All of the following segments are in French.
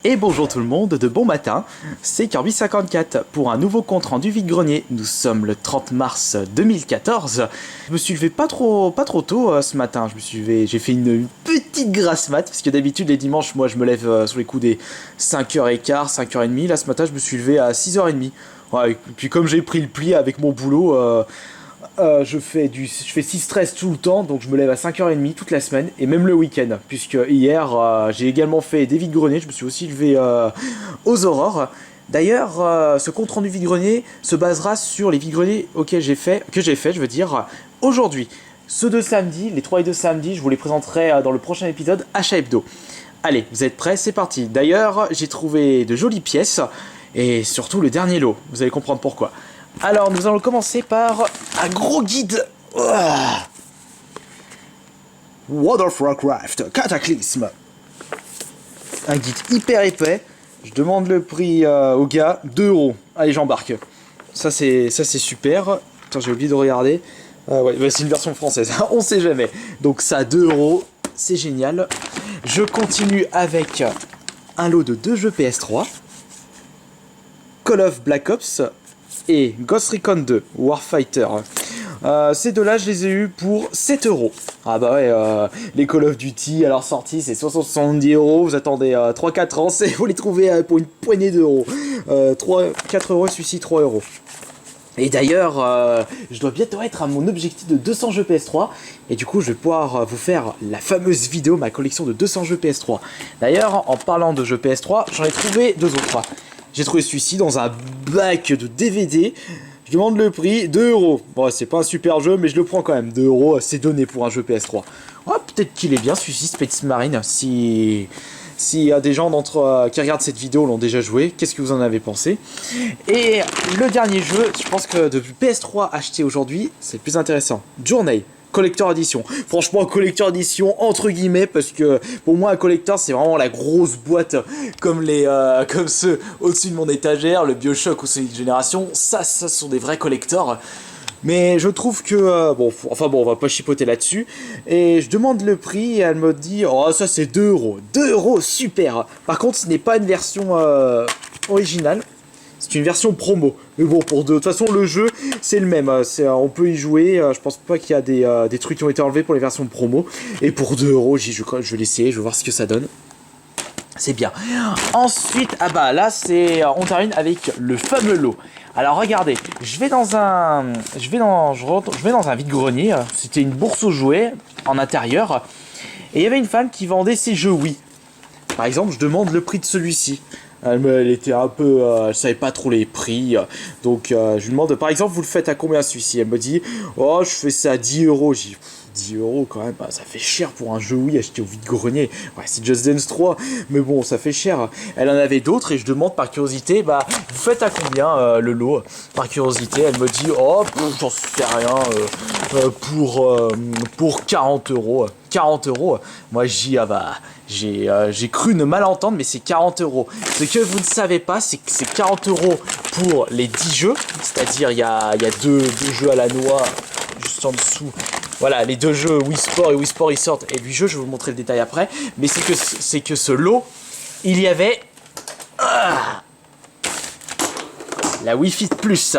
Et bonjour tout le monde, de bon matin, c'est Kirby54 pour un nouveau compte rendu vide-grenier. Nous sommes le 30 mars 2014. Je me suis levé pas trop tôt ce matin. J'ai fait une petite grasse mat, parce que d'habitude les dimanches, moi je me lève sur les coups des 5h15, 5h30. Là ce matin je me suis levé à 6h30. Ouais, et puis comme j'ai pris le pli avec mon boulot, je fais 6-13 tout le temps, donc je me lève à 5h30 toute la semaine, et même le week-end, puisque hier, j'ai également fait des vide-greniers, je me suis aussi levé aux aurores. D'ailleurs, ce compte rendu vide-grenier se basera sur les vide-greniers que j'ai fait, aujourd'hui. Ceux de samedi, les 3 et 2 samedi, je vous les présenterai dans le prochain épisode Achat Hebdo. Allez, vous êtes prêts? C'est parti. D'ailleurs, j'ai trouvé de jolies pièces, et surtout le dernier lot, vous allez comprendre pourquoi. Alors, nous allons commencer par un gros guide. World of Warcraft, Cataclysme. Un guide hyper épais. Je demande le prix au gars, 2€. Allez, j'embarque. Ça c'est super. Putain, j'ai oublié de regarder. Ouais, bah, c'est une version française, on sait jamais. Donc ça, 2€, c'est génial. Je continue avec un lot de 2 jeux PS3. Call of Black Ops et Ghost Recon 2, Warfighter. Ces deux-là, je les ai eus pour 7€. Ah bah ouais, les Call of Duty à leur sortie, c'est 70€. Vous attendez 3-4 ans, vous les trouvez pour une poignée d'euros. 4€, celui-ci 3€. Et d'ailleurs, je dois bientôt être à mon objectif de 200 jeux PS3. Et du coup, je vais pouvoir vous faire la fameuse vidéo, ma collection de 200 jeux PS3. D'ailleurs, en parlant de jeux PS3, j'en ai trouvé 2 autres. J'ai trouvé celui-ci dans un bac de DVD. Je demande le prix, 2€. Bon, c'est pas un super jeu, mais je le prends quand même. 2€, c'est donné pour un jeu PS3. Ouais, peut-être qu'il est bien celui-ci, Space Marine. Si y a des gens qui regardent cette vidéo l'ont déjà joué, qu'est-ce que vous en avez pensé? Et le dernier jeu, je pense que depuis PS3 acheté aujourd'hui, c'est le plus intéressant. Journey. Collector Edition. Franchement, Collector Edition entre guillemets, parce que pour moi un collector c'est vraiment la grosse boîte comme ceux au-dessus de mon étagère, le BioShock ou Second Generation. Ça sont des vrais collectors. Mais je trouve que on va pas chipoter là-dessus. Et je demande le prix et elle me dit oh ça c'est 2€. 2€, super. Par contre, ce n'est pas une version originale. C'est une version promo. Mais bon, de toute façon, le jeu, c'est le même. On peut y jouer. Je pense pas qu'il y a des trucs qui ont été enlevés pour les versions promo. Et pour 2€, je vais l'essayer. Je vais voir ce que ça donne. C'est bien. Ensuite, là, on termine avec le fameux lot. Alors, regardez. Je vais dans un vide-grenier. C'était une bourse aux jouets en intérieur. Et il y avait une femme qui vendait ses jeux Wii. Par exemple, je demande le prix de celui-ci. Elle était un peu... elle savait pas trop les prix. Donc, je lui demande, par exemple, vous le faites à combien celui-ci? Elle me dit, oh, je fais ça à 10€. J'ai dit, 10€ quand même, ça fait cher pour un jeu Wii acheté au vide-grenier. Ouais, c'est Just Dance 3, mais bon, ça fait cher. Elle en avait d'autres et je demande par curiosité, vous faites à combien le lot? Par curiosité, elle me dit, oh, j'en sais rien, pour 40€. 40€. Moi, j'ai cru ne mal entendre, mais c'est 40€. Ce que vous ne savez pas, c'est que c'est 40€ pour les 10 jeux. C'est-à-dire, il y a deux jeux à la noix, juste en dessous. Voilà, les 2 jeux Wii Sport et Wii Sport Resort et 8 jeux, je vais vous montrer le détail après. Mais c'est que ce lot, il y avait la Wii Fit Plus.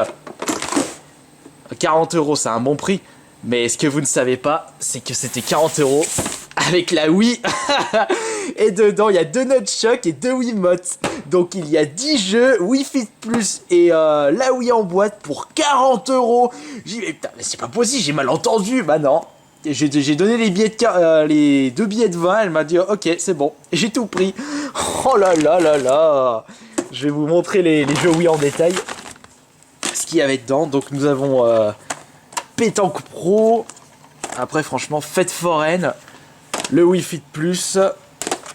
40€, c'est un bon prix. Mais ce que vous ne savez pas, c'est que c'était 40€ avec la Wii. Et dedans, il y a 2 nunchucks et 2 Wiimotes. Donc il y a 10 jeux, Wii Fit Plus et la Wii en boîte pour 40€. J'ai dit, mais putain, mais c'est pas possible, j'ai mal entendu. Bah non. J'ai donné les 2 billets de 20, elle m'a dit, ok, c'est bon. J'ai tout pris. Oh là là là là. Je vais vous montrer les jeux Wii en détail. Ce qu'il y avait dedans. Donc nous avons... Pétanque Pro, après franchement Fête Foraine, le Wii Fit Plus,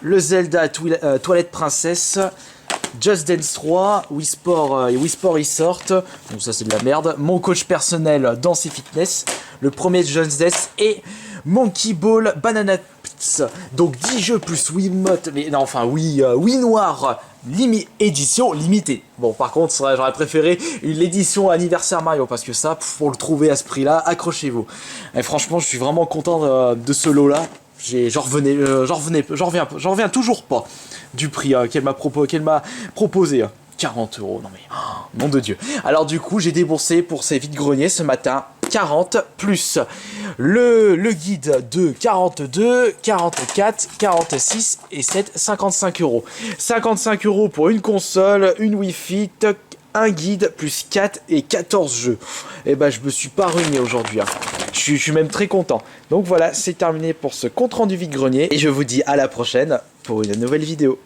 le Zelda Toilette Princesse, Just Dance 3, Wii Sport et Wii Sport Resort, donc ça c'est de la merde, mon coach personnel Danse et Fitness, le premier Just Dance et Monkey Ball Banana Pizza. Donc 10 jeux plus Wiimote, mais non enfin Wii Noir édition limitée. Bon par contre j'aurais préféré l'édition anniversaire Mario parce que ça pour le trouver à ce prix là accrochez-vous. Et franchement je suis vraiment content de ce lot là. J'en reviens toujours pas du prix qu'elle m'a proposé. 40 euros, non mais, oh, nom de Dieu. Alors du coup, j'ai déboursé pour ces vides-greniers ce matin 40 plus le guide de 42, 44, 46 et 7, 55 euros. 55 euros pour une console, une Wi-Fi, un guide plus 4 et 14 jeux. Et ben je me suis pas ruiné aujourd'hui. Hein. Je suis même très content. Donc voilà, c'est terminé pour ce compte rendu vide-grenier et je vous dis à la prochaine pour une nouvelle vidéo.